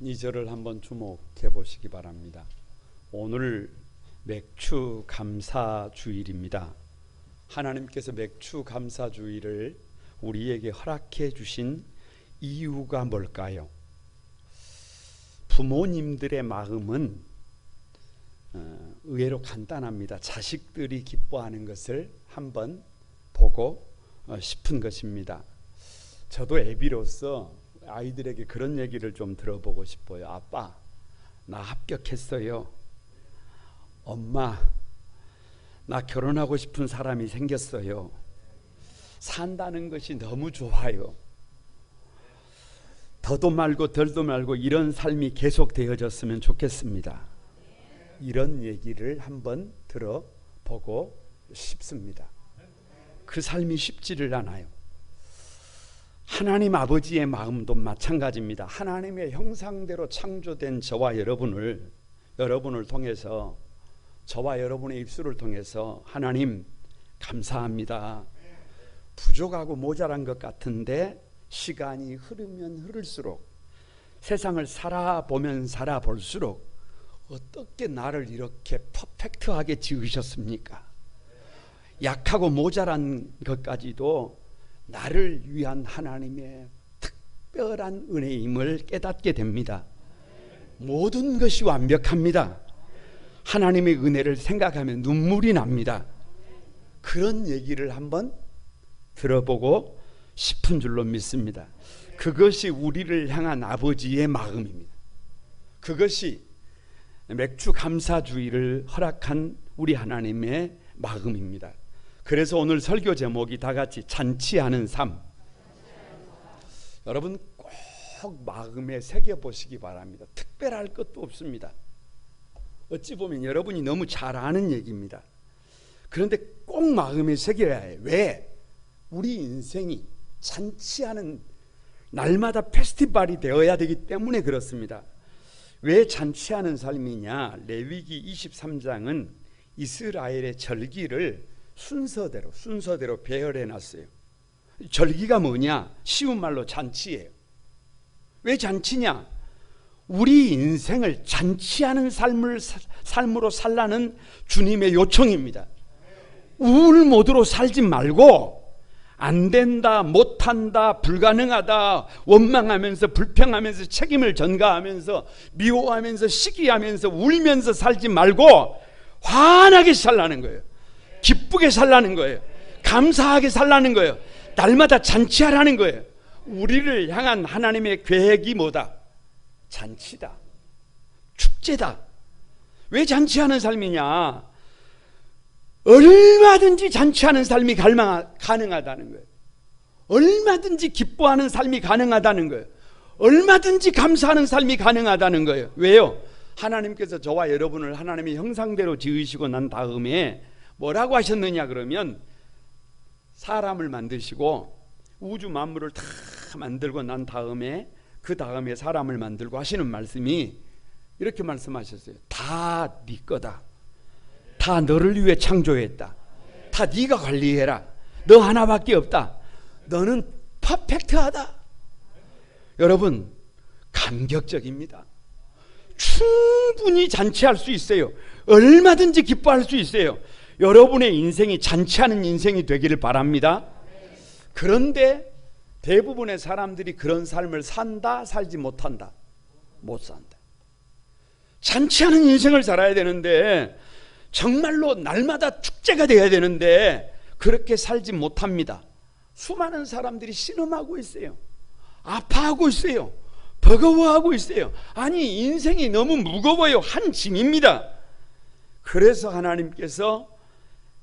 이 절을 한번 주목해 보시기 바랍니다. 오늘 맥주 감사 주일입니다. 하나님께서 맥주 감사 주일을 우리에게 허락해 주신 이유가 뭘까요? 부모님들의 마음은 의외로 간단합니다. 자식들이 기뻐하는 것을 한번 보고 싶은 것입니다. 저도 애비로서 아이들에게 그런 얘기를 좀 들어보고 싶어요. 아빠, 나 합격했어요. 엄마, 나 결혼하고 싶은 사람이 생겼어요. 산다는 것이 너무 좋아요. 더도 말고 덜도 말고 이런 삶이 계속되어졌으면 좋겠습니다. 이런 얘기를 한번 들어보고 싶습니다. 그 삶이 쉽지를 않아요. 하나님 아버지의 마음도 마찬가지입니다. 하나님의 형상대로 창조된 저와 여러분을 통해서, 저와 여러분의 입술을 통해서 하나님 감사합니다. 부족하고 모자란 것 같은데 시간이 흐르면 흐를수록, 세상을 살아보면 살아볼수록 어떻게 나를 이렇게 퍼펙트하게 지으셨습니까? 약하고 모자란 것까지도 나를 위한 하나님의 특별한 은혜임을 깨닫게 됩니다. 모든 것이 완벽합니다. 하나님의 은혜를 생각하면 눈물이 납니다. 그런 얘기를 한번 들어보고 싶은 줄로 믿습니다. 그것이 우리를 향한 아버지의 마음입니다. 그것이 맥주 감사주의를 허락한 우리 하나님의 마음입니다. 그래서 오늘 설교 제목이 다 같이 잔치하는 삶. 여러분 꼭 마음에 새겨보시기 바랍니다. 특별할 것도 없습니다. 어찌 보면 여러분이 너무 잘 아는 얘기입니다. 그런데 꼭 마음에 새겨야 해요. 왜? 우리 인생이 잔치하는 날마다 페스티벌이 되어야 되기 때문에 그렇습니다. 왜 잔치하는 삶이냐? 레위기 23장은 이스라엘의 절기를 순서대로 배열해 놨어요. 절기가 뭐냐? 쉬운 말로 잔치예요. 왜 잔치냐? 우리 인생을 잔치하는 삶으로 살라는 주님의 요청입니다. 우울 모드로 살지 말고 안 된다, 못한다, 불가능하다, 원망하면서 불평하면서 책임을 전가하면서 미워하면서 시기하면서 울면서 살지 말고 환하게 살라는 거예요. 기쁘게 살라는 거예요. 감사하게 살라는 거예요. 날마다 잔치하라는 거예요. 우리를 향한 하나님의 계획이 뭐다? 잔치다, 축제다. 왜 잔치하는 삶이냐? 얼마든지 잔치하는 삶이 가능하다는 거예요. 얼마든지 기뻐하는 삶이 가능하다는 거예요. 얼마든지 감사하는 삶이 가능하다는 거예요. 왜요? 하나님께서 저와 여러분을 하나님의 형상대로 지으시고 난 다음에 뭐라고 하셨느냐 그러면, 사람을 만드시고 우주 만물을 다 만들고 난 다음에 그 다음에 사람을 만들고 하시는 말씀이 이렇게 말씀하셨어요. 다 네 거다. 다 너를 위해 창조했다. 다 네가 관리해라. 너 하나밖에 없다. 너는 퍼펙트하다. 여러분 감격적입니다. 충분히 잔치할 수 있어요. 얼마든지 기뻐할 수 있어요. 여러분의 인생이 잔치하는 인생이 되기를 바랍니다. 그런데 대부분의 사람들이 그런 삶을 산다, 살지 못한다. 못 산다. 잔치하는 인생을 살아야 되는데, 정말로 날마다 축제가 되어야 되는데 그렇게 살지 못합니다. 수많은 사람들이 신음하고 있어요. 아파하고 있어요. 버거워하고 있어요. 아니 인생이 너무 무거워요. 한 짐입니다. 그래서 하나님께서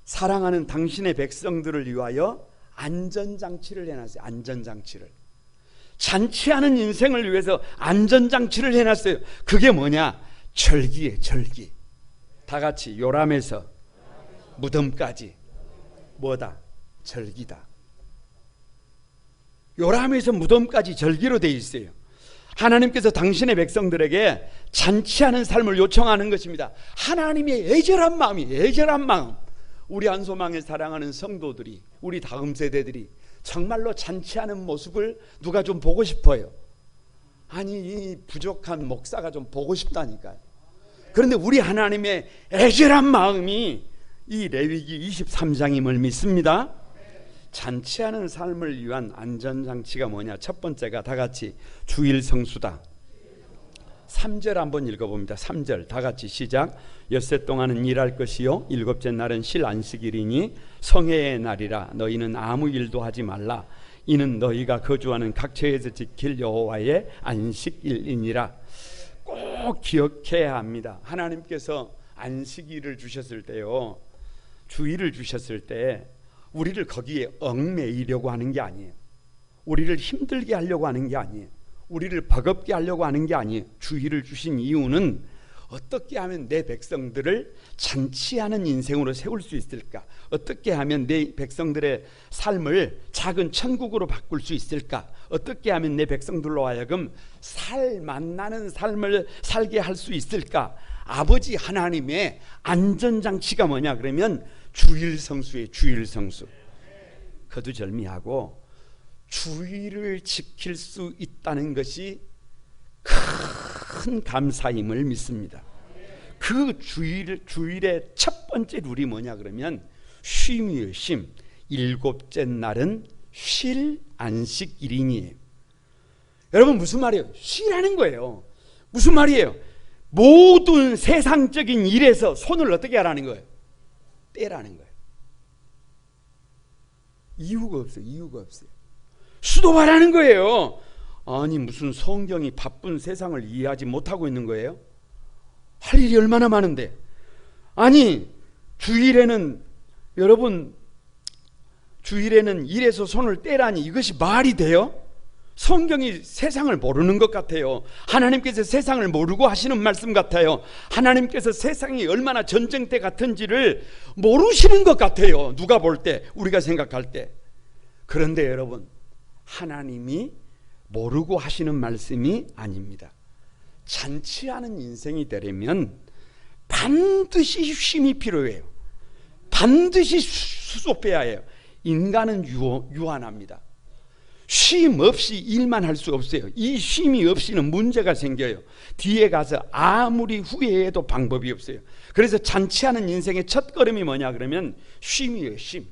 사랑하는 당신의 백성들을 위하여 안전장치를 해놨어요. 안전장치를. 잔치하는 인생을 위해서 안전장치를 해놨어요. 그게 뭐냐? 절기예요. 절기. 다 같이 요람에서 무덤까지 뭐다? 절기다. 요람에서 무덤까지 절기로 되어 있어요. 하나님께서 당신의 백성들에게 잔치하는 삶을 요청하는 것입니다. 하나님의 애절한 마음이에요. 애절한 마음. 우리 한소망에 사랑하는 성도들이, 우리 다음 세대들이 정말로 잔치하는 모습을 누가 좀 보고 싶어요. 아니 이 부족한 목사가 좀 보고 싶다니까요. 그런데 우리 하나님의 애절한 마음이 이 레위기 23장임을 믿습니다. 잔치하는 삶을 위한 안전장치가 뭐냐? 첫 번째가 다 같이 주일 성수다. 3절 한번 읽어봅니다. 3절 다 같이 시작. 엿새 동안은 일할 것이요 일곱째 날은 실 안식일이니 성회의 날이라. 너희는 아무 일도 하지 말라. 이는 너희가 거주하는 각처에서 지킬 여호와의 안식일이니라. 꼭 기억해야 합니다. 하나님께서 안식일을 주셨을 때요, 주일을 주셨을 때 우리를 거기에 얽매이려고 하는 게 아니에요. 우리를 힘들게 하려고 하는 게 아니에요. 우리를 버겁게 하려고 하는 게 아니에요. 주일을 주신 이유는 어떻게 하면 내 백성들을 잔치하는 인생으로 세울 수 있을까? 어떻게 하면 내 백성들의 삶을 작은 천국으로 바꿀 수 있을까? 어떻게 하면 내 백성들로 하여금 살 만나는 삶을 살게 할 수 있을까? 아버지 하나님의 안전장치가 뭐냐 그러면 주일 성수의 주일 성수. 거두절미하고 주일을 지킬 수 있다는 것이 큰 감사임을 믿습니다. 그 주일의 첫 번째 룰이 뭐냐 그러면 쉼이에요. 쉼. 일곱째 날은 쉴 안식일이니에요. 여러분 무슨 말이에요? 쉬라는 거예요. 무슨 말이에요? 모든 세상적인 일에서 손을 어떻게 하라는 거예요? 떼라는 거예요. 이유가 없어요. 이유가 없어요. 수도하라는 거예요. 아니 무슨 성경이 바쁜 세상을 이해하지 못하고 있는 거예요? 할 일이 얼마나 많은데. 아니 주일에는 여러분 주일에는 일에서 손을 떼라니 이것이 말이 돼요? 성경이 세상을 모르는 것 같아요. 하나님께서 세상을 모르고 하시는 말씀 같아요. 하나님께서 세상이 얼마나 전쟁터 같은지를 모르시는 것 같아요. 누가 볼 때, 우리가 생각할 때. 그런데 여러분 하나님이 모르고 하시는 말씀이 아닙니다. 잔치하는 인생이 되려면 반드시 쉼이 필요해요. 반드시 수습해야 해요. 인간은 유한합니다. 쉼 없이 일만 할 수 없어요. 이 쉼이 없이는 문제가 생겨요. 뒤에 가서 아무리 후회해도 방법이 없어요. 그래서 잔치하는 인생의 첫걸음이 뭐냐 그러면 쉼이에요. 쉼.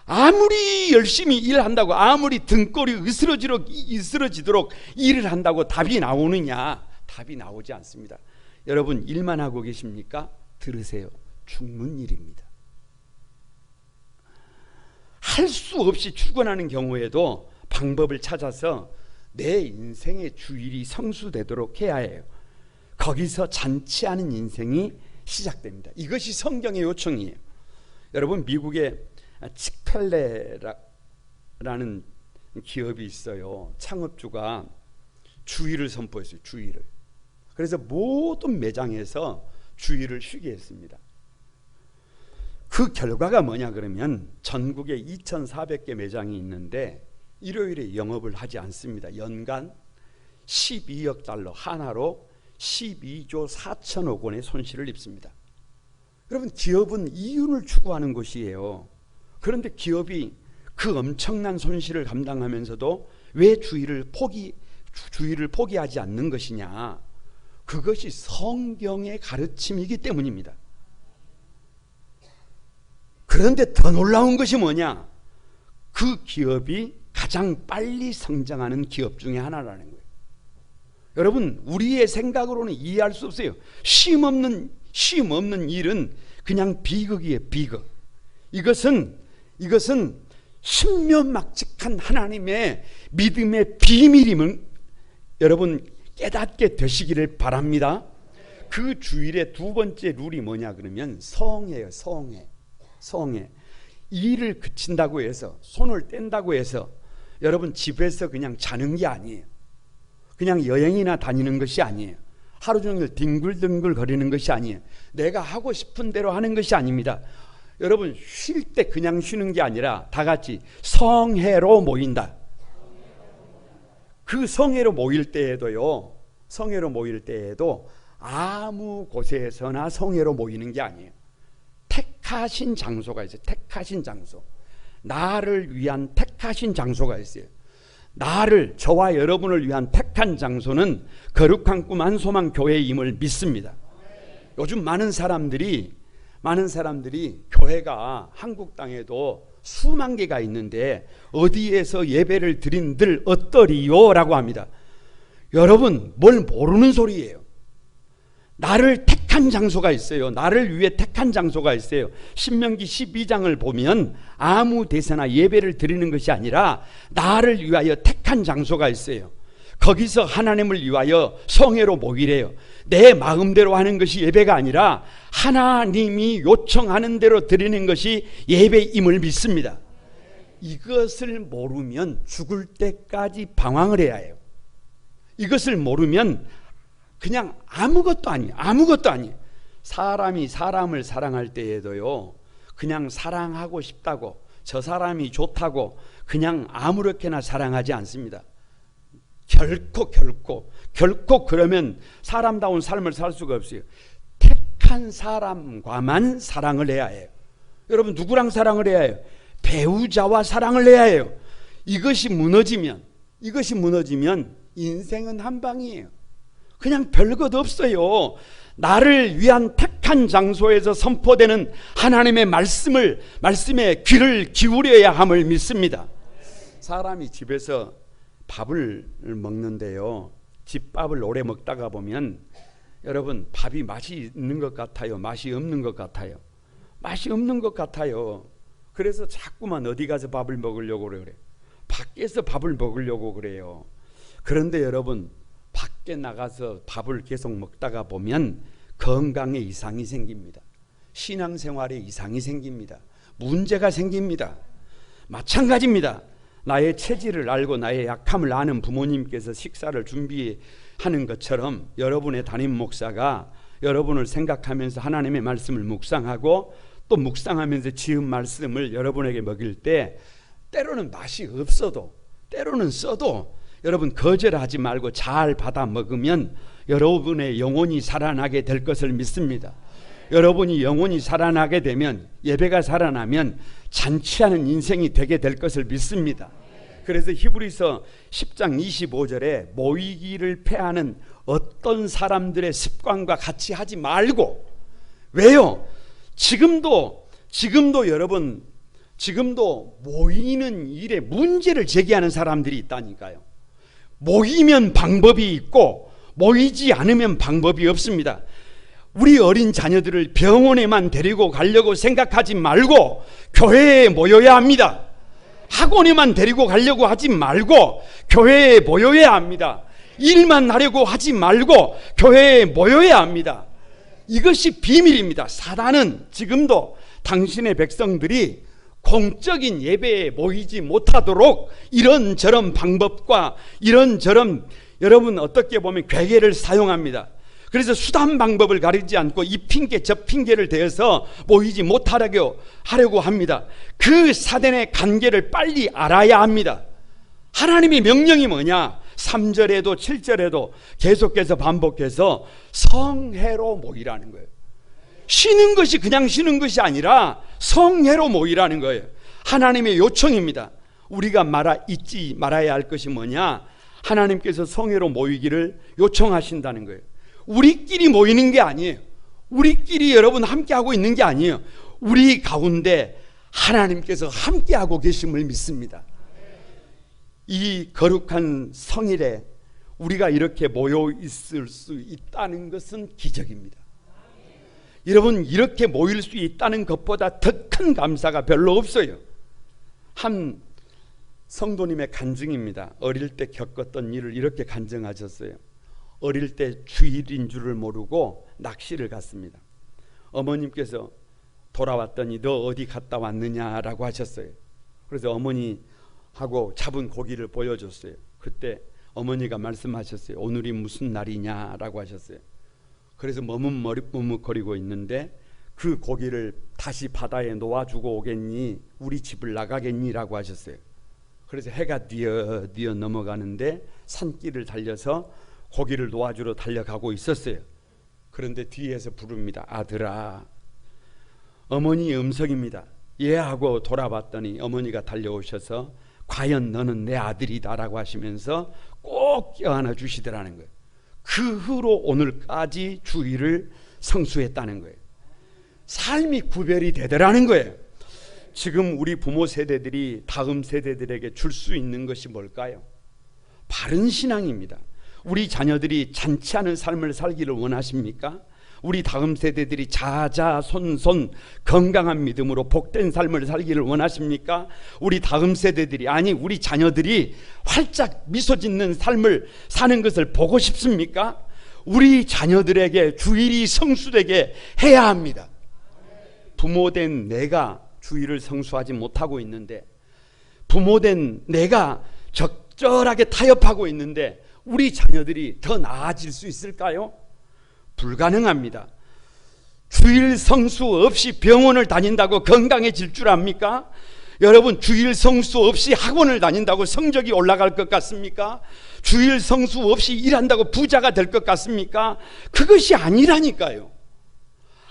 아무리 열심히 일한다고, 아무리 등골이 으스러지도록 일을 한다고 답이 나오느냐? 답이 나오지 않습니다. 여러분 일만 하고 계십니까? 들으세요. 죽는 일입니다. 할 수 없이 출근하는 경우에도 방법을 찾아서 내 인생의 주일이 성수되도록 해야 해요. 거기서 잔치하는 인생이 시작됩니다. 이것이 성경의 요청이에요. 여러분 미국의 칙펠레라는 기업이 있어요. 창업주가 주일을 선포했어요. 주일을. 그래서 모든 매장에서 주일을 쉬게 했습니다. 그 결과가 뭐냐 그러면 전국에 2,400개 매장이 있는데 일요일에 영업을 하지 않습니다. 연간 12억 달러, 하나로 12조 4천억 원의 손실을 입습니다. 여러분 기업은 이윤을 추구하는 것이에요. 그런데 기업이 그 엄청난 손실을 감당하면서도 왜 주일을 포기하지 않는 것이냐? 그것이 성경의 가르침이기 때문입니다. 그런데 더 놀라운 것이 뭐냐? 그 기업이 가장 빨리 성장하는 기업 중에 하나라는 거예요. 여러분 우리의 생각으로는 이해할 수 없어요. 쉼 없는 일은 그냥 비극이에요. 비극. 이것은 신묘막측한 하나님의 믿음의 비밀임을 여러분 깨닫게 되시기를 바랍니다. 그 주일의 두 번째 룰이 뭐냐 그러면 성회예요. 성회. 일을 그친다고 해서, 손을 뗀다고 해서 여러분 집에서 그냥 자는 게 아니에요. 그냥 여행이나 다니는 것이 아니에요. 하루 종일 뒹굴뒹굴 거리는 것이 아니에요. 내가 하고 싶은 대로 하는 것이 아닙니다. 여러분 쉴 때 그냥 쉬는 게 아니라 다 같이 성회로 모인다. 그 성회로 모일 때에도 아무 곳에서나 성회로 모이는 게 아니에요. 택하신 장소가 있어요. 택하신 장소. 나를 위한 택하신 장소가 있어요. 저와 여러분을 위한 택한 장소는 거룩한 꿈 안소망 교회임을 믿습니다. 요즘 많은 사람들이 교회가 한국 땅에도 수만 개가 있는데 어디에서 예배를 드린들 어떠리요? 라고 합니다. 여러분, 뭘 모르는 소리예요. 나를 택한 장소가 있어요. 나를 위해 택한 장소가 있어요. 신명기 12장을 보면 아무 데서나 예배를 드리는 것이 아니라 나를 위하여 택한 장소가 있어요. 거기서 하나님을 위하여 성회로 모이래요. 내 마음대로 하는 것이 예배가 아니라 하나님이 요청하는 대로 드리는 것이 예배임을 믿습니다. 이것을 모르면 죽을 때까지 방황을 해야 해요. 이것을 모르면 그냥 아무것도 아니에요. 사람이 사람을 사랑할 때에도요, 그냥 사랑하고 싶다고, 저 사람이 좋다고 그냥 아무렇게나 사랑하지 않습니다. 결코 그러면 사람다운 삶을 살 수가 없어요. 택한 사람과만 사랑을 해야 해요. 여러분, 누구랑 사랑을 해야 해요? 배우자와 사랑을 해야 해요. 이것이 무너지면 인생은 한방이에요. 그냥 별것 없어요. 나를 위한 택한 장소에서 선포되는 하나님의 말씀에 귀를 기울여야 함을 믿습니다. 사람이 집에서 밥을 먹는데요, 집밥을 오래 먹다가 보면 여러분, 밥이 맛이 있는 것 같아요? 맛이 없는 것 같아요? 맛이 없는 것 같아요. 그래서 자꾸만 어디 가서 밥을 먹으려고 그래요. 밖에서 밥을 먹으려고 그래요. 그런데 여러분, 밖에 나가서 밥을 계속 먹다가 보면 건강에 이상이 생깁니다. 신앙생활에 이상이 생깁니다. 문제가 생깁니다. 마찬가지입니다. 나의 체질을 알고 나의 약함을 아는 부모님께서 식사를 준비하는 것처럼 여러분의 담임 목사가 여러분을 생각하면서 하나님의 말씀을 묵상하고 또 묵상하면서 지은 말씀을 여러분에게 먹일 때 때로는 맛이 없어도, 때로는 써도 여러분 거절하지 말고 잘 받아 먹으면 여러분의 영혼이 살아나게 될 것을 믿습니다. 여러분이 영혼이 살아나게 되면, 예배가 살아나면 잔치하는 인생이 되게 될 것을 믿습니다. 그래서 히브리서 10장 25절에 모이기를 패하는 어떤 사람들의 습관과 같이 하지 말고. 왜요? 지금도 여러분, 지금도 모이는 일에 문제를 제기하는 사람들이 있다니까요. 모이면 방법이 있고 모이지 않으면 방법이 없습니다. 우리 어린 자녀들을 병원에만 데리고 가려고 생각하지 말고 교회에 모여야 합니다. 학원에만 데리고 가려고 하지 말고 교회에 모여야 합니다. 일만 하려고 하지 말고 교회에 모여야 합니다. 이것이 비밀입니다. 사단은 지금도 당신의 백성들이 공적인 예배에 모이지 못하도록 이런저런 방법과 이런저런, 여러분 어떻게 보면 괴계를 사용합니다. 그래서 수단 방법을 가리지 않고 이 핑계 저 핑계를 대어서 모이지 못하려고 합니다. 그 사단의 관계를 빨리 알아야 합니다. 하나님의 명령이 뭐냐? 3절에도 7절에도 계속해서 반복해서 성회로 모이라는 거예요. 쉬는 것이 그냥 쉬는 것이 아니라 성회로 모이라는 거예요. 하나님의 요청입니다. 우리가 잊지 말아야 할 것이 뭐냐? 하나님께서 성회로 모이기를 요청하신다는 거예요. 우리끼리 모이는 게 아니에요. 우리끼리 여러분 함께하고 있는 게 아니에요. 우리 가운데 하나님께서 함께하고 계심을 믿습니다. 이 거룩한 성일에 우리가 이렇게 모여 있을 수 있다는 것은 기적입니다. 여러분, 이렇게 모일 수 있다는 것보다 더 큰 감사가 별로 없어요. 한 성도님의 간증입니다. 어릴 때 겪었던 일을 이렇게 간증하셨어요. 어릴 때 주일인 줄을 모르고 낚시를 갔습니다. 어머님께서 돌아왔더니 너 어디 갔다 왔느냐라고 하셨어요. 그래서 어머니하고 잡은 고기를 보여줬어요. 그때 어머니가 말씀하셨어요. 오늘이 무슨 날이냐라고 하셨어요. 그래서 머뭇거리고 있는데 그 고기를 다시 바다에 놓아주고 오겠니? 우리 집을 나가겠니? 라고 하셨어요. 그래서 해가 뛰어 넘어가는데 산길을 달려서 고기를 놓아주러 달려가고 있었어요. 그런데 뒤에서 부릅니다. 아들아. 어머니의 음성입니다. 예 하고 돌아봤더니 어머니가 달려오셔서 과연 너는 내 아들이다라고 하시면서 꼭 껴안아 주시더라는 거예요. 그 후로 오늘까지 주일을 성수했다는 거예요. 삶이 구별이 되더라는 거예요. 지금 우리 부모 세대들이 다음 세대들에게 줄 수 있는 것이 뭘까요? 바른 신앙입니다. 우리 자녀들이 잔치하는 삶을 살기를 원하십니까? 우리 다음 세대들이 자자손손 건강한 믿음으로 복된 삶을 살기를 원하십니까? 우리 다음 세대들이, 아니 우리 자녀들이 활짝 미소 짓는 삶을 사는 것을 보고 싶습니까? 우리 자녀들에게 주일이 성수되게 해야 합니다. 부모된 내가 주일을 성수하지 못하고 있는데, 부모된 내가 적절하게 타협하고 있는데 우리 자녀들이 더 나아질 수 있을까요? 불가능합니다. 주일 성수 없이 병원을 다닌다고 건강해질 줄 압니까? 여러분, 주일 성수 없이 학원을 다닌다고 성적이 올라갈 것 같습니까? 주일 성수 없이 일한다고 부자가 될 것 같습니까? 그것이 아니라니까요.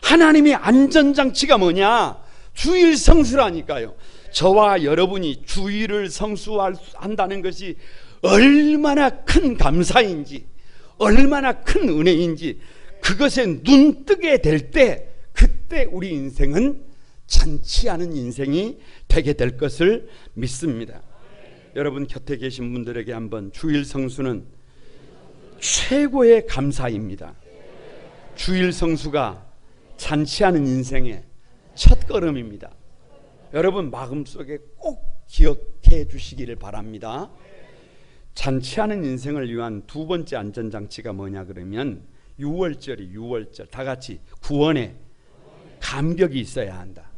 하나님의 안전장치가 뭐냐? 주일 성수라니까요. 저와 여러분이 주일을 성수한다는 것이 얼마나 큰 감사인지, 얼마나 큰 은혜인지, 그것에 눈뜨게 될 때, 그때 우리 인생은 잔치하는 인생이 되게 될 것을 믿습니다. 여러분 곁에 계신 분들에게 한번, 주일 성수는 최고의 감사입니다. 주일 성수가 잔치하는 인생의 첫 걸음입니다. 여러분 마음속에 꼭 기억해 주시기를 바랍니다. 잔치하는 인생을 위한 두 번째 안전장치가 뭐냐 그러면 6월절 다 같이 구원의 감격이 있어야 한다.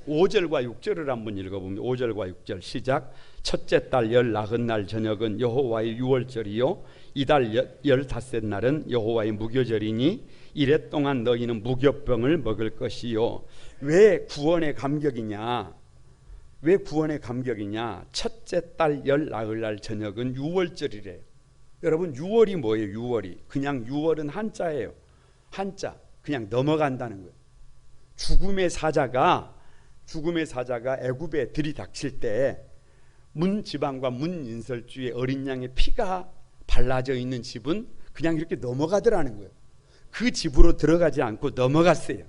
5절과 6절을 한번 읽어보면 5절과 6절 시작. 첫째 달 열 나흔날 저녁은 여호와의 6월절이요 이달 15날은 여호와의 무교절이니 이래 동안 너희는 무교병을 먹을 것이요. 왜 구원의 감격이냐? 왜 구원의 감격이냐? 첫째 달 열 나흘날 저녁은 6월절이래요. 여러분 6월이 뭐예요? 6월이 그냥 6월은 한자예요. 한자, 그냥 넘어간다는 거예요. 죽음의 사자가 애굽에 들이닥칠 때 문지방과 문인설주의 어린 양의 피가 발라져 있는 집은 그냥 이렇게 넘어가더라는 거예요. 그 집으로 들어가지 않고 넘어갔어요.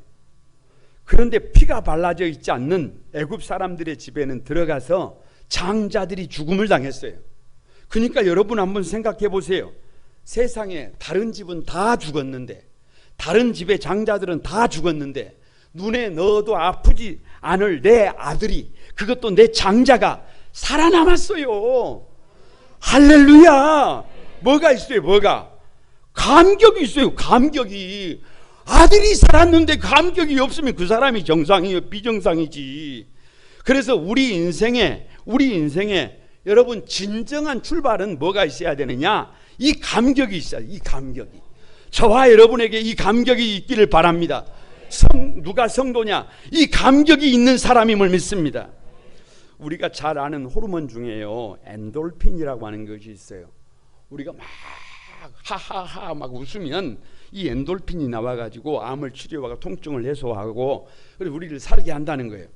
그런데 피가 발라져 있지 않는 애굽 사람들의 집에는 들어가서 장자들이 죽음을 당했어요. 그러니까 여러분 한번 생각해 보세요. 세상에 다른 집은 다 죽었는데, 다른 집의 장자들은 다 죽었는데, 눈에 넣어도 아프지 않을 내 아들이, 그것도 내 장자가 살아남았어요. 할렐루야. 뭐가 있어요? 뭐가? 감격이 있어요. 감격이. 아들이 살았는데 감격이 없으면 그 사람이 정상이에요? 비정상이지. 그래서 우리 인생에 여러분 진정한 출발은 뭐가 있어야 되느냐? 이 감격이 있어요. 이 감격이. 저와 여러분에게 이 감격이 있기를 바랍니다. 누가 성도냐? 이 감격이 있는 사람임을 믿습니다. 우리가 잘 아는 호르몬 중에요, 엔돌핀이라고 하는 것이 있어요. 우리가 막 하하하 막 웃으면 이 엔돌핀이 나와가지고 암을 치료하고 통증을 해소하고 그리고 우리를 살게 한다는 거예요.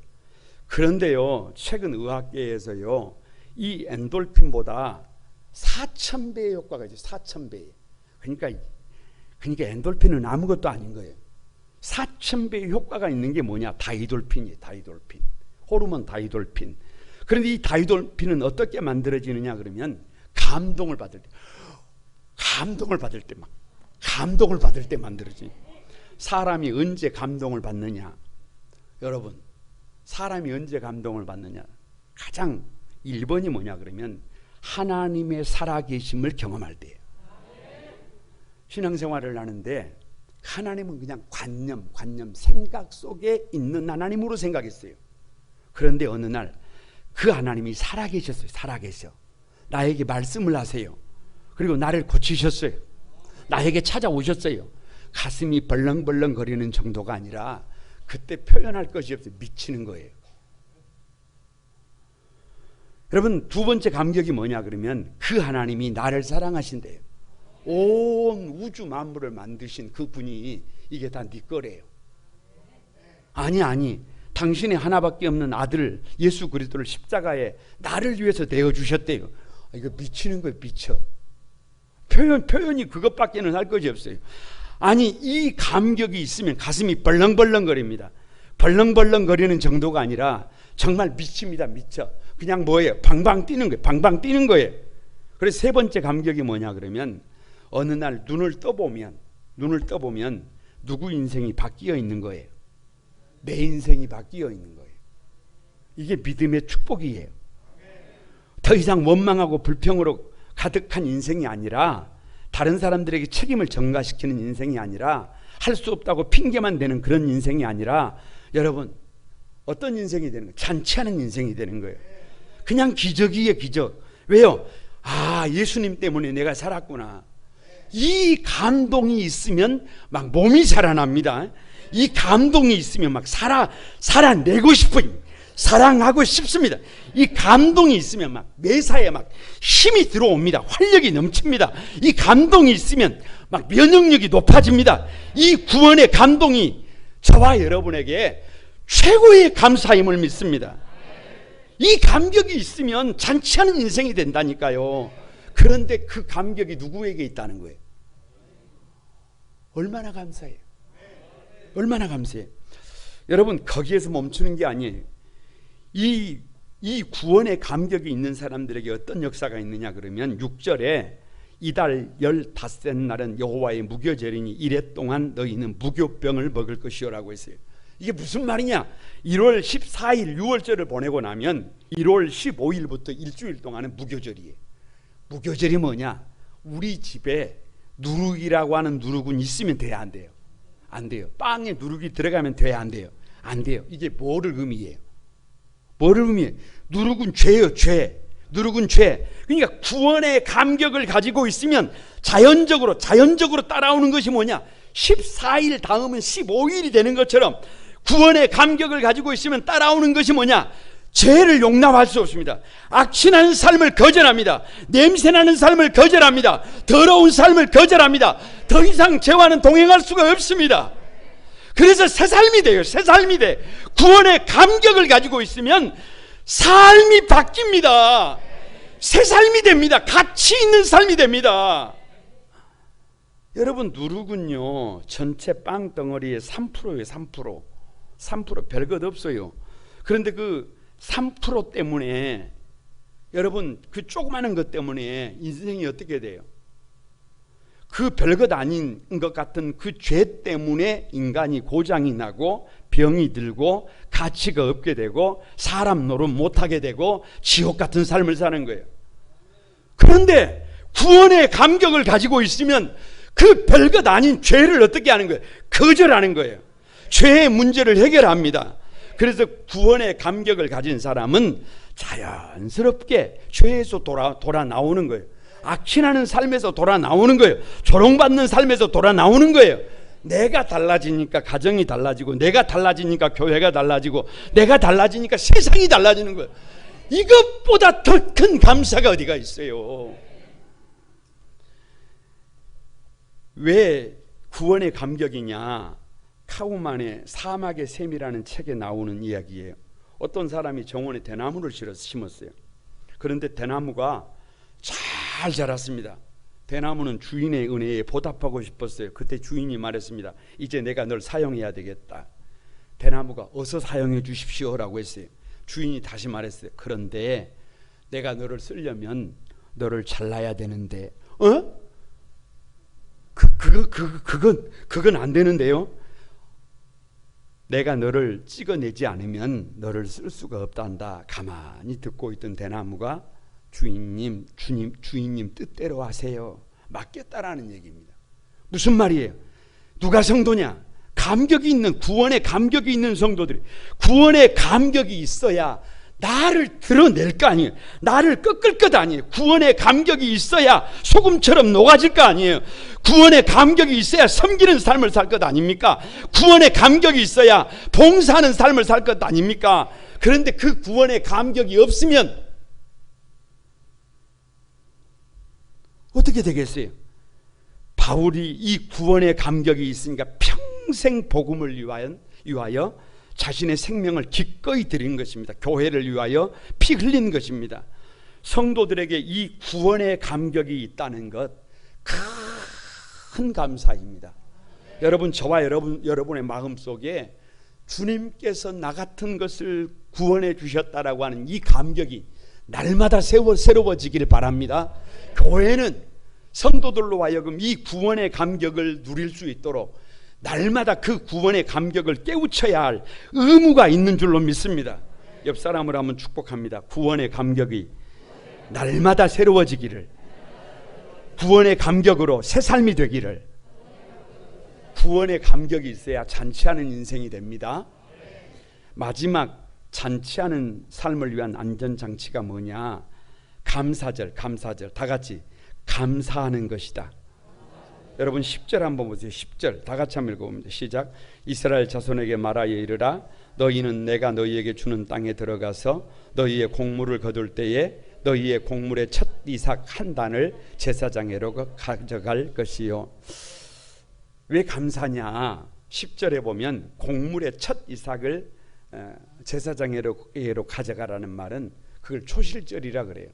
그런데요, 최근 의학계에서요, 이 엔돌핀보다 4,000배의 효과가 있어요. 4,000배. 그러니까 엔돌핀은 아무것도 아닌 거예요. 4,000배의 효과가 있는 게 뭐냐? 다이돌핀이에요. 다이돌핀. 호르몬 다이돌핀. 그런데 이 다이돌핀은 어떻게 만들어지느냐 그러면 감동을 받을 때 만들어지. 사람이 언제 감동을 받느냐? 여러분, 사람이 언제 감동을 받느냐? 가장 1번이 뭐냐 그러면 하나님의 살아계심을 경험할 때예요. 신앙생활을 하는데 하나님은 그냥 관념, 생각 속에 있는 하나님으로 생각했어요. 그런데 어느 날 그 하나님이 살아계셨어요. 살아계셔. 나에게 말씀을 하세요. 그리고 나를 고치셨어요. 나에게 찾아오셨어요. 가슴이 벌렁벌렁 거리는 정도가 아니라 그때 표현할 것이 없어요. 미치는 거예요. 여러분, 두 번째 감격이 뭐냐 그러면 그 하나님이 나를 사랑하신대요. 온 우주 만물을 만드신 그 분이 이게 다 네 거래요. 아니 당신의 하나밖에 없는 아들 예수 그리스도를 십자가에 나를 위해서 내어주셨대요. 이거 미치는 거예요. 미쳐. 표현이 그것밖에는 할 것이 없어요. 아니, 이 감격이 있으면 가슴이 벌렁벌렁거립니다. 벌렁벌렁거리는 정도가 아니라 정말 미칩니다. 미쳐. 그냥 뭐예요? 방방 뛰는 거예요. 방방 뛰는 거예요. 그래서 세 번째 감격이 뭐냐 그러면 어느 날 눈을 떠보면 누구 인생이 바뀌어 있는 거예요. 내 인생이 바뀌어 있는 거예요. 이게 믿음의 축복이에요. 더 이상 원망하고 불평으로 가득한 인생이 아니라, 다른 사람들에게 책임을 전가시키는 인생이 아니라, 할 수 없다고 핑계만 대는 그런 인생이 아니라, 여러분 어떤 인생이 되는 거예요? 잔치하는 인생이 되는 거예요. 그냥 기적이에요. 기적. 왜요? 아, 예수님 때문에 내가 살았구나. 이 감동이 있으면 막 몸이 살아납니다. 이 감동이 있으면 막 살아내고 싶어요. 사랑하고 싶습니다. 이 감동이 있으면 막 매사에 막 힘이 들어옵니다. 활력이 넘칩니다. 이 감동이 있으면 막 면역력이 높아집니다. 이 구원의 감동이 저와 여러분에게 최고의 감사임을 믿습니다. 이 감격이 있으면 잔치하는 인생이 된다니까요. 그런데 그 감격이 누구에게 있다는 거예요? 얼마나 감사해요. 얼마나 감사해요. 여러분, 거기에서 멈추는 게 아니에요. 이 구원의 감격이 있는 사람들에게 어떤 역사가 있느냐 그러면 6절에 이달 15째 날은 여호와의 무교절이니 이래 동안 너희는 무교병을 먹을 것이요라고 했어요. 이게 무슨 말이냐? 1월 14일 6월절을 보내고 나면 1월 15일부터 일주일 동안은 무교절이에요. 무교절이 뭐냐? 우리 집에 누룩이라고 하는 누룩은 있으면 돼야 안 돼요? 안 돼요. 빵에 누룩이 들어가면 돼야 안 돼요? 안 돼요. 이게 뭐를 의미해요? 뭐를 의미해요? 누룩은 죄예요. 죄. 누룩은 죄. 그러니까 구원의 감격을 가지고 있으면 자연적으로 따라오는 것이 뭐냐? 14일 다음은 15일이 되는 것처럼 구원의 감격을 가지고 있으면 따라오는 것이 뭐냐? 죄를 용납할 수 없습니다. 악취나는 삶을 거절합니다. 냄새나는 삶을 거절합니다. 더러운 삶을 거절합니다. 더 이상 죄와는 동행할 수가 없습니다. 그래서 새 삶이 돼요. 새 삶이 돼. 구원의 감격을 가지고 있으면 삶이 바뀝니다. 새 삶이 됩니다. 가치 있는 삶이 됩니다. 여러분, 누룩은요 전체 빵 덩어리의 3%예요. 3% 별것 없어요. 그런데 그 3% 때문에, 여러분, 그 조그마한 것 때문에 인생이 어떻게 돼요? 그 별것 아닌 것 같은 그 죄 때문에 인간이 고장이 나고 병이 들고 가치가 없게 되고 사람 노릇 못하게 되고 지옥 같은 삶을 사는 거예요. 그런데 구원의 감격을 가지고 있으면 그 별것 아닌 죄를 어떻게 하는 거예요? 거절하는 거예요. 죄의 문제를 해결합니다. 그래서 구원의 감격을 가진 사람은 자연스럽게 죄에서 돌아 나오는 거예요. 악취나는 삶에서 돌아 나오는 거예요. 조롱받는 삶에서 돌아 나오는 거예요. 내가 달라지니까 가정이 달라지고, 내가 달라지니까 교회가 달라지고, 내가 달라지니까 세상이 달라지는 거예요. 이것보다 더 큰 감사가 어디가 있어요? 왜 구원의 감격이냐? 카우만의 사막의 샘이라는 책에 나오는 이야기예요. 어떤 사람이 정원에 대나무를 심었어요. 그런데 대나무가 잘 자랐습니다. 대나무는 주인의 은혜에 보답하고 싶었어요. 그때 주인이 말했습니다. 이제 내가 널 사용해야 되겠다. 대나무가 어서 사용해 주십시오라고 했어요. 주인이 다시 말했어요. 그런데 내가 너를 쓰려면 너를 잘라야 되는데, 그건 안 되는데요. 내가 너를 찍어내지 않으면 너를 쓸 수가 없단다. 가만히 듣고 있던 대나무가 주인님 뜻대로 하세요. 맡겼다라는 얘기입니다. 무슨 말이에요? 누가 성도냐? 감격이 있는, 구원의 감격이 있는 성도들이, 구원의 감격이 있어야 나를 드러낼 거 아니에요. 나를 꺾을 것 아니에요. 구원의 감격이 있어야 소금처럼 녹아질 거 아니에요. 구원의 감격이 있어야 섬기는 삶을 살 것 아닙니까? 구원의 감격이 있어야 봉사하는 삶을 살 것 아닙니까? 그런데 그 구원의 감격이 없으면 어떻게 되겠어요? 바울이 이 구원의 감격이 있으니까 평생 복음을 위하여 자신의 생명을 기꺼이 드린 것입니다. 교회를 위하여 피 흘린 것입니다. 성도들에게 이 구원의 감격이 있다는 것, 큰 감사입니다. 여러분, 저와 여러분의 마음속에 주님께서 나 같은 것을 구원해 주셨다라고 하는 이 감격이 날마다 새로워지기를 바랍니다. 교회는 성도들로 하여금 이 구원의 감격을 누릴 수 있도록 날마다 그 구원의 감격을 깨우쳐야 할 의무가 있는 줄로 믿습니다. 옆 사람을 한번 축복합니다. 구원의 감격이 날마다 새로워지기를, 구원의 감격으로 새 삶이 되기를. 구원의 감격이 있어야 잔치하는 인생이 됩니다. 마지막 잔치하는 삶을 위한 안전장치가 뭐냐? 감사절. 다 같이 감사하는 것이다. 여러분 10절 한번 보세요. 10절 다 같이 한번 읽어봅니다. 시작. 이스라엘 자손에게 말하여 이르라. 너희는 내가 너희에게 주는 땅에 들어가서 너희의 곡물을 거둘 때에 너희의 곡물의 첫 이삭 한 단을 제사장에로 가져갈 것이요. 왜 감사냐? 10절에 보면 곡물의 첫 이삭을 제사장에로 가져가라는 말은 그걸 초실절이라 그래요.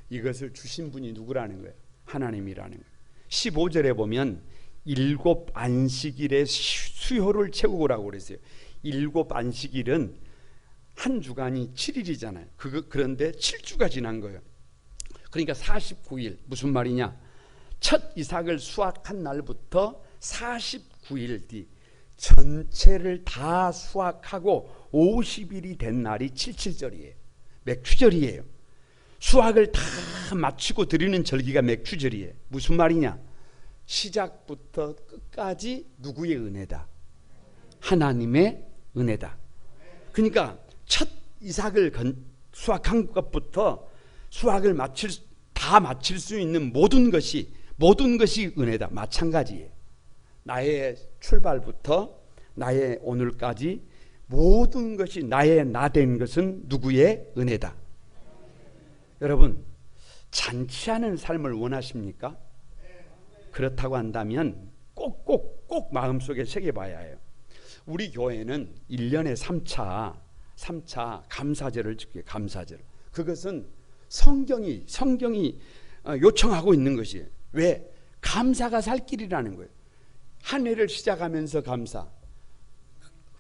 이것을 주신 분이 누구라는 거예요? 하나님이라는 거예요. 15절에 보면 7 안식일의 수요를 채우고라고 그랬어요. 7 안식일은 한 주간이 7일이잖아요. 그런데 7주가 지난 거예요. 그러니까 49일. 무슨 말이냐? 첫 이삭을 수확한 날부터 49일 뒤 전체를 다 수확하고 50일이 된 날이 77절이에요. 맥추절이에요. 수확을 다 마치고 드리는 절기가 맥추절이에요. 무슨 말이냐? 시작부터 끝까지 누구의 은혜다? 하나님의 은혜다. 그러니까 첫 이삭을 수확한 것부터 수확을 다 마칠 수 있는 모든 것이 은혜다. 마찬가지예요. 나의 출발부터 나의 오늘까지 모든 것이 나의 나 된 것은 누구의 은혜다. 여러분, 잔치하는 삶을 원하십니까? 그렇다고 한다면 꼭 마음속에 새겨봐야 해요. 우리 교회는 1년에 3차 감사절을 지켜요. 감사절. 그것은 성경이 요청하고 있는 것이에요. 왜? 감사가 살 길이라는 거예요. 한 해를 시작하면서 감사,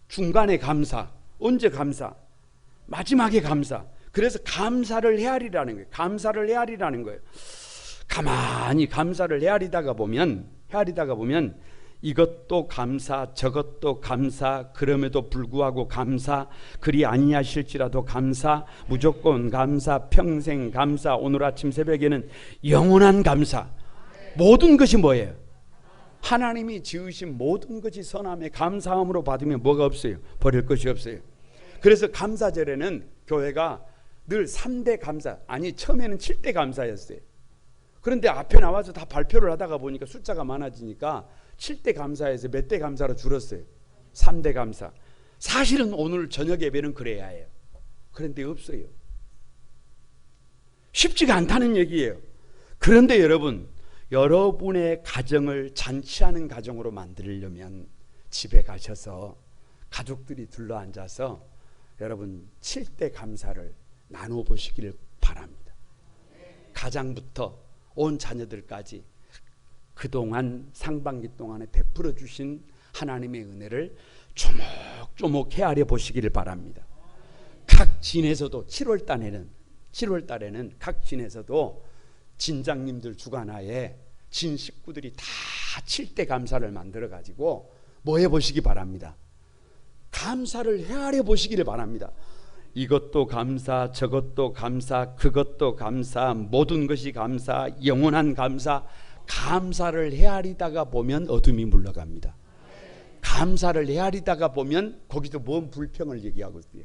중간에 감사, 언제 감사, 마지막에 감사. 그래서 감사를 헤아리라는 거예요. 감사를 헤아리라는 거예요. 가만히 감사를 헤아리다가 보면 이것도 감사, 저것도 감사, 그럼에도 불구하고 감사, 그리 아니하실지라도 감사, 무조건 감사, 평생 감사, 오늘 아침 새벽에는 영원한 감사. 모든 것이 뭐예요? 하나님이 지으신 모든 것이 선함에 감사함으로 받으면 뭐가 없어요? 버릴 것이 없어요. 그래서 감사절에는 교회가 늘 3대 감사, 아니 처음에는 7대 감사였어요. 그런데 앞에 나와서 다 발표를 하다가 보니까 숫자가 많아지니까 7대 감사에서 몇 대 감사로 줄었어요. 3대 감사. 사실은 오늘 저녁 예배는 그래야 해요. 그런데 없어요. 쉽지가 않다는 얘기예요. 그런데 여러분의 가정을 잔치하는 가정으로 만들려면 집에 가셔서 가족들이 둘러앉아서 여러분 7대 감사를 나눠보시기를 바랍니다. 가장부터 온 자녀들까지 그동안 상반기 동안에 베풀어 주신 하나님의 은혜를 조목조목 헤아려 보시기를 바랍니다. 각 진에서도 7월 달에는 각 진에서도 진장님들 주관하에 진 식구들이 다 7대 감사를 만들어 가지고 뭐 해보시기 바랍니다. 감사를 헤아려 보시기를 바랍니다. 이것도 감사, 저것도 감사, 그것도 감사, 모든 것이 감사, 영원한 감사. 감사를 헤아리다가 보면 어둠이 물러갑니다. 감사를 헤아리다가 보면 거기서 뭔 불평을 얘기하고 있어요.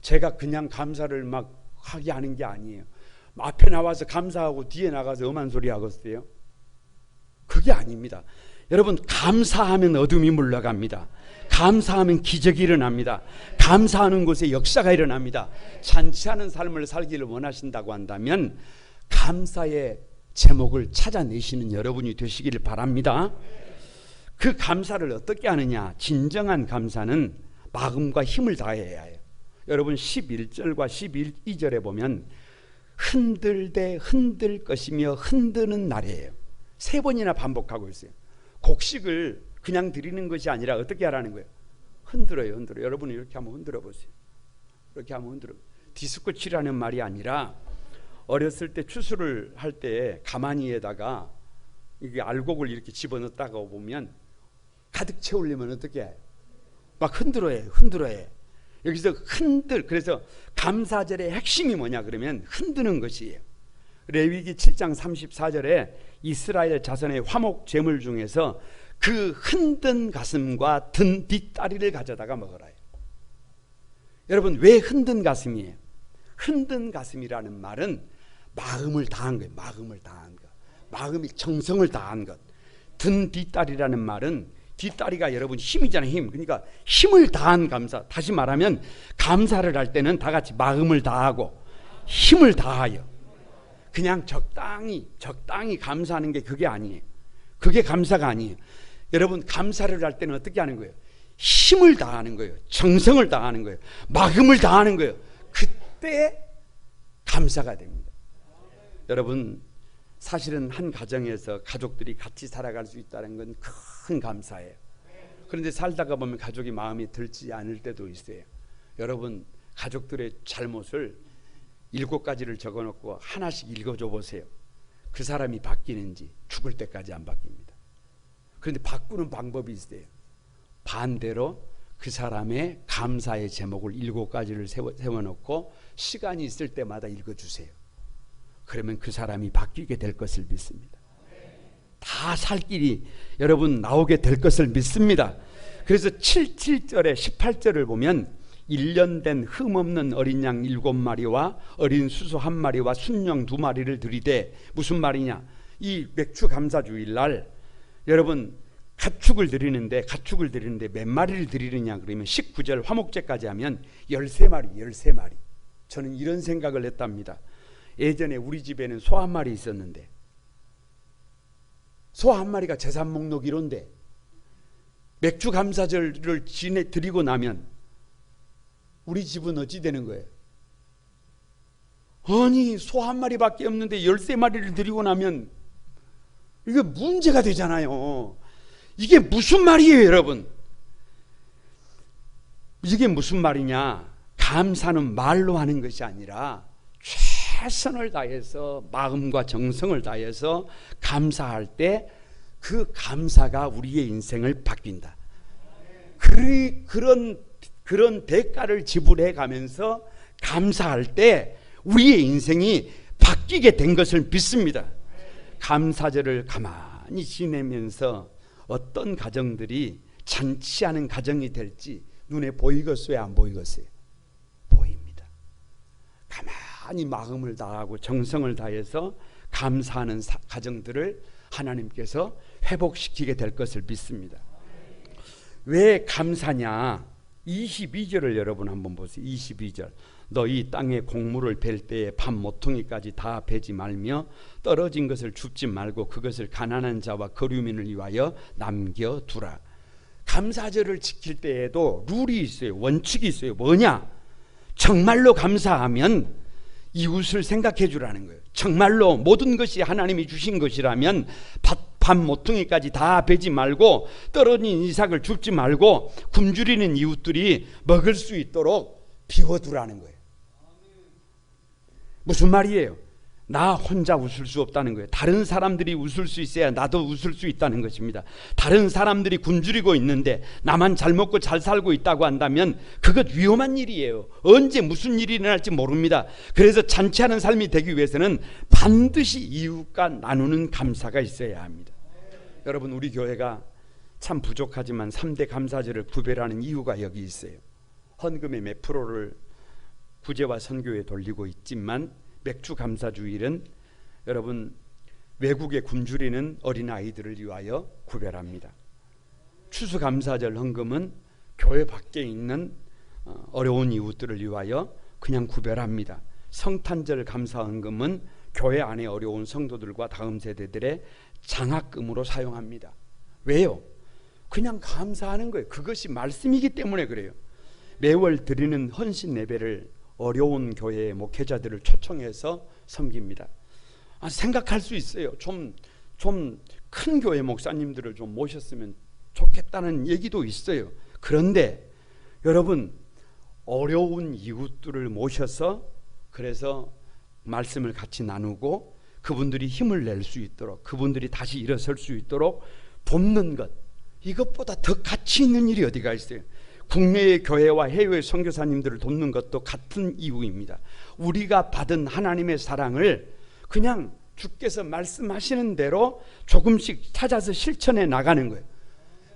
제가 그냥 감사를 막 하게 하는 게 아니에요. 앞에 나와서 감사하고 뒤에 나가서 엄한 소리 하고 있어요. 그게 아닙니다. 여러분, 감사하면 어둠이 물러갑니다. 감사하면 기적이 일어납니다. 감사하는 곳에 역사가 일어납니다. 잔치하는 삶을 살기를 원하신다고 한다면 감사의 제목을 찾아내시는 여러분이 되시기를 바랍니다. 그 감사를 어떻게 하느냐? 진정한 감사는 마음과 힘을 다해야 해요. 여러분 11절과 12절에 보면 흔들되 흔들 것이며 흔드는 날이에요. 3번이나 반복하고 있어요. 곡식을 그냥 드리는 것이 아니라 어떻게 하라는 거예요? 흔들어요. 여러분 이렇게 한번 흔들어 보세요. 이렇게 한번 흔들어. 디스코 치라는 말이 아니라 어렸을 때 추수를 할 때 가마니에다가 이게 알곡을 이렇게 집어넣다가 보면 가득 채우려면 어떻게 해요? 막 흔들어야 해. 여기서 그래서 감사절의 핵심이 뭐냐 그러면 흔드는 것이에요. 레위기 7장 34절에 이스라엘 자손의 화목 제물 중에서 그 흔든 가슴과 든 뒷다리를 가져다가 먹으라. 여러분 왜 흔든 가슴이에요? 흔든 가슴이라는 말은 마음을 다한 거예요. 마음이 정성을 다한 것. 든 뒷다리라는 말은 뒷다리가 여러분 힘이잖아요. 힘. 그러니까 힘을 다한 감사. 다시 말하면 감사를 할 때는 다 같이 마음을 다하고 힘을 다하여 그냥 적당히 감사하는 게 그게 아니에요. 그게 감사가 아니에요. 여러분 감사를 할 때는 어떻게 하는 거예요? 힘을 다하는 거예요. 정성을 다하는 거예요. 마음을 다하는 거예요. 그때 감사가 됩니다. 여러분 사실은 한 가정에서 가족들이 같이 살아갈 수 있다는 건 큰 감사예요. 그런데 살다가 보면 가족이 마음에 들지 않을 때도 있어요. 여러분 가족들의 잘못을 7가지를 적어놓고 하나씩 읽어줘 보세요. 그 사람이 바뀌는지. 죽을 때까지 안 바뀝니다. 그런데 바꾸는 방법이 있어요. 반대로 그 사람의 감사의 제목을 7가지를 세워놓고 시간이 있을 때마다 읽어주세요. 그러면 그 사람이 바뀌게 될 것을 믿습니다. 다 살 길이 여러분 나오게 될 것을 믿습니다. 그래서 7절에 18절을 보면 1년 된 흠없는 어린 양 7마리와 어린 수소 1마리와 순양 2마리를 드리되, 무슨 말이냐, 이 맥주 감사주일날 여러분 가축을 드리는데 몇 마리를 드리느냐 그러면 19절 화목제까지 하면 13마리. 저는 이런 생각을 했답니다. 예전에 우리 집에는 소 1마리 있었는데 소 1마리가 제산 목록 1호인데 맥주 감사절을 드리고 나면 우리 집은 어찌 되는 거예요? 아니 소 1마리밖에 없는데 13마리를 드리고 나면 이게 문제가 되잖아요. 이게 무슨 말이에요 여러분? 이게 무슨 말이냐? 감사는 말로 하는 것이 아니라 최선을 다해서 마음과 정성을 다해서 감사할 때 그 감사가 우리의 인생을 바뀐다. 그런 대가를 지불해 가면서 감사할 때 우리의 인생이 바뀌게 된 것을 믿습니다. 감사절을 가만히 지내면서 어떤 가정들이 잔치하는 가정이 될지 눈에 보이겠어요? 안 보이겠어요? 보입니다. 가만히 마음을 다하고 정성을 다해서 감사하는 가정들을 하나님께서 회복시키게 될 것을 믿습니다. 왜 감사냐? 22절을 여러분 한번 보세요. 22절. 너희 땅에 곡물을 벨 때에 밥 모퉁이까지 다 베지 말며 떨어진 것을 줍지 말고 그것을 가난한 자와 거류민을 위하여 남겨두라. 감사절을 지킬 때에도 룰이 있어요. 원칙이 있어요. 뭐냐? 정말로 감사하면 이웃을 생각해 주라는 거예요. 정말로 모든 것이 하나님이 주신 것이라면 밥 모퉁이까지 다 베지 말고 떨어진 이삭을 줍지 말고 굶주리는 이웃들이 먹을 수 있도록 비워두라는 거예요. 무슨 말이에요? 나 혼자 웃을 수 없다는 거예요. 다른 사람들이 웃을 수 있어야 나도 웃을 수 있다는 것입니다. 다른 사람들이 굶주리고 있는데 나만 잘 먹고 잘 살고 있다고 한다면 그것 위험한 일이에요. 언제 무슨 일이 일어날지 모릅니다. 그래서 잔치하는 삶이 되기 위해서는 반드시 이웃과 나누는 감사가 있어야 합니다. 여러분 우리 교회가 참 부족하지만 3대 감사절을 구별하는 이유가 여기 있어요. 헌금의 몇 프로를 구제와 선교에 돌리고 있지만 맥주 감사주일은 여러분 외국에 굶주리는 어린아이들을 위하여 구별합니다. 추수감사절 헌금은 교회 밖에 있는 어려운 이웃들을 위하여 그냥 구별합니다. 성탄절 감사헌금은 교회 안에 어려운 성도들과 다음 세대들의 장학금으로 사용합니다. 왜요? 그냥 감사하는 거예요. 그것이 말씀이기 때문에 그래요. 매월 드리는 헌신 예배를 어려운 교회의 목회자들을 초청해서 섬깁니다. 생각할 수 있어요. 좀 큰 교회 목사님들을 좀 모셨으면 좋겠다는 얘기도 있어요. 그런데 여러분, 어려운 이웃들을 모셔서 그래서 말씀을 같이 나누고 그분들이 힘을 낼 수 있도록, 그분들이 다시 일어설 수 있도록 돕는 것, 이것보다 더 가치 있는 일이 어디가 있어요? 국내의 교회와 해외의 선교사님들을 돕는 것도 같은 이유입니다. 우리가 받은 하나님의 사랑을 그냥 주께서 말씀하시는 대로 조금씩 찾아서 실천해 나가는 거예요.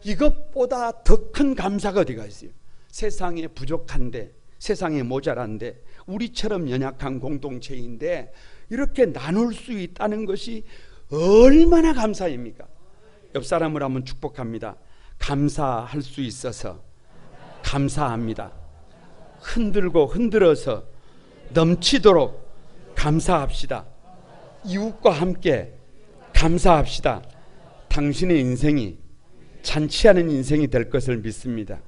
이것보다 더 큰 감사가 어디가 있어요? 세상에 부족한데, 세상에 모자란데, 우리처럼 연약한 공동체인데 이렇게 나눌 수 있다는 것이 얼마나 감사입니까? 옆 사람을 한번 축복합니다. 감사할 수 있어서 감사합니다. 흔들고 흔들어서 넘치도록 감사합시다. 이웃과 함께 감사합시다. 당신의 인생이 잔치하는 인생이 될 것을 믿습니다.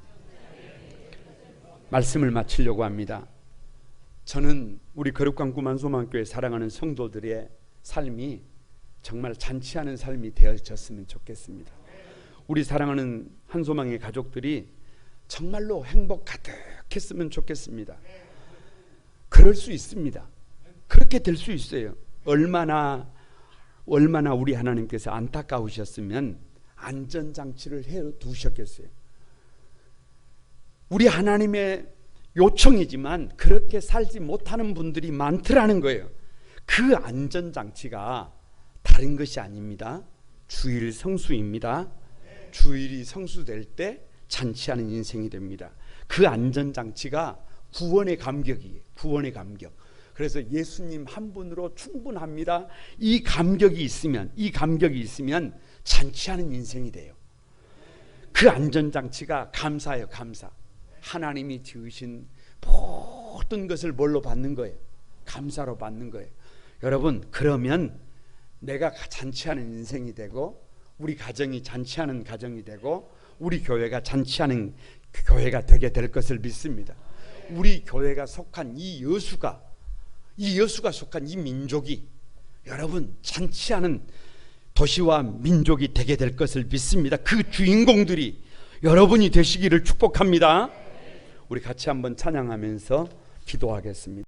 말씀을 마치려고 합니다. 저는 우리 거룩한 만소망교회 사랑하는 성도들의 삶이 정말 잔치하는 삶이 되어졌으면 좋겠습니다. 우리 사랑하는 한소망의 가족들이 정말로 행복 가득했으면 좋겠습니다. 그럴 수 있습니다. 그렇게 될 수 있어요. 얼마나 우리 하나님께서 안타까우셨으면 안전장치를 해두셨겠어요. 우리 하나님의 요청이지만 그렇게 살지 못하는 분들이 많더라는 거예요. 그 안전장치가 다른 것이 아닙니다. 주일 성수입니다. 주일이 성수될 때 잔치하는 인생이 됩니다. 그 안전장치가 구원의 감격이에요. 구원의 감격. 그래서 예수님 한 분으로 충분합니다. 이 감격이 있으면 잔치하는 인생이 돼요. 그 안전장치가 감사예요. 감사. 하나님이 지으신 모든 것을 뭘로 받는 거예요? 감사로 받는 거예요. 여러분, 그러면 내가 잔치하는 인생이 되고, 우리 가정이 잔치하는 가정이 되고, 우리 교회가 잔치하는 교회가 되게 될 것을 믿습니다. 우리 교회가 속한 이 여수가 속한 이 민족이 여러분 잔치하는 도시와 민족이 되게 될 것을 믿습니다. 그 주인공들이 여러분이 되시기를 축복합니다. 우리 같이 한번 찬양하면서 기도하겠습니다.